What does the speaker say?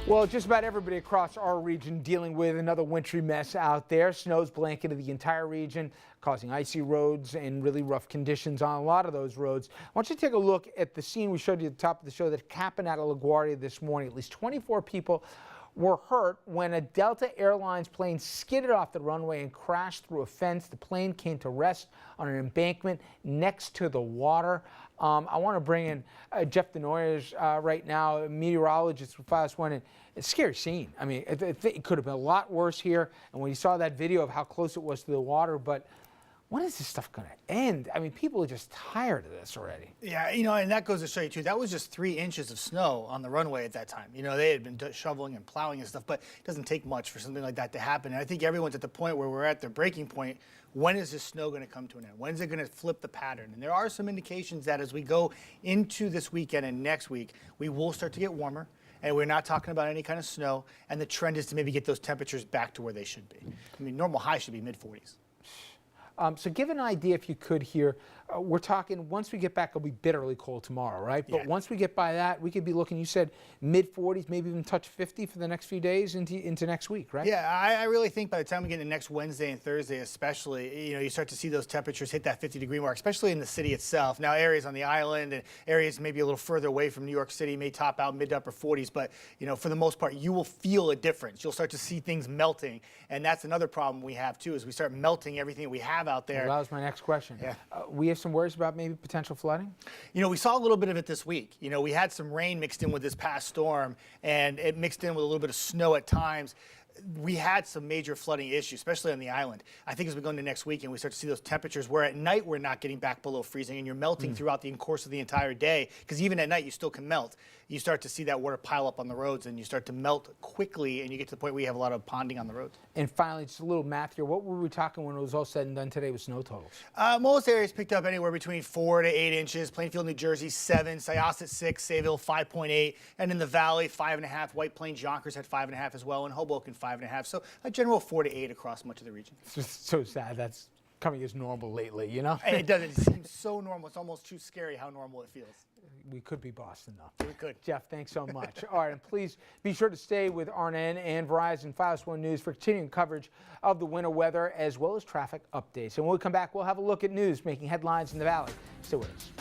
Well, just about everybody across our region dealing with another wintry mess out there. Snow's blanketed the entire region, causing icy roads and really rough conditions on a lot of those roads. I want you to take a look at the scene we showed you at the top of the show that happened out of LaGuardia this morning. At least 24 people were hurt when a Delta Airlines plane skidded off the runway and crashed through a fence. The plane came to rest on an embankment next to the water. I want to bring in Jeff Desnoyers right now, a meteorologist from Fast One. It's a scary scene. I mean, it could have been a lot worse here. And when you saw that video of how close it was to the water, but when is this stuff going to end? I mean, people are just tired of this already. Yeah, and that goes to show you, too, that was just 3 inches of snow on the runway at that time. They had been shoveling and plowing and stuff, but it doesn't take much for something like that to happen. And I think everyone's at the point where we're at their breaking point. When is this snow going to come to an end? When is it going to flip the pattern? And there are some indications that as we go into this weekend and next week, we will start to get warmer. And we're not talking about any kind of snow. And the trend is to maybe get those temperatures back to where they should be. I mean, normal high should be mid-40s. So give an idea, if you could, here. We're talking, once we get back, it'll be bitterly cold tomorrow, right? But once we get by that, we could be looking, you said, mid-40s, maybe even touch 50 for the next few days into next week, right? Yeah, I really think by the time we get to next Wednesday and Thursday especially, you start to see those temperatures hit that 50-degree mark, especially in the city itself. Now, areas on the island and areas maybe a little further away from New York City may top out mid to upper 40s. But, for the most part, you will feel a difference. You'll start to see things melting. And that's another problem we have, too, is we start melting everything that we have out there. Well, that was my next question. Yeah. We have some worries about maybe potential flooding? We saw a little bit of it this week. We had some rain mixed in with this past storm, and it mixed in with a little bit of snow at times. We had some major flooding issues, especially on the island. I think as we go into next week and we start to see those temperatures where at night we're not getting back below freezing and you're melting throughout the course of the entire day, because even at night you still can melt. You start to see that water pile up on the roads and you start to melt quickly and you get to the point where you have a lot of ponding on the roads. And finally, just a little math here. What were we talking when it was all said and done today with snow totals? Most areas picked up anywhere between 4 to 8 inches. Plainfield, New Jersey, 7. Syosset, 6. Sayville, 5.8. And in the valley, 5.5. White Plains, Yonkers had 5.5 as well. And Hoboken, 5.5. So a general 4 to 8 across much of the region. It's just so sad. That's coming as normal lately, It doesn't. It seems so normal. It's almost too scary how normal it feels. We could be Boston, though. We could. Jeff, thanks so much. All right, and please be sure to stay with RNN and Verizon Fast One News for continuing coverage of the winter weather as well as traffic updates. And when we come back, we'll have a look at news making headlines in the Valley. Stay with us.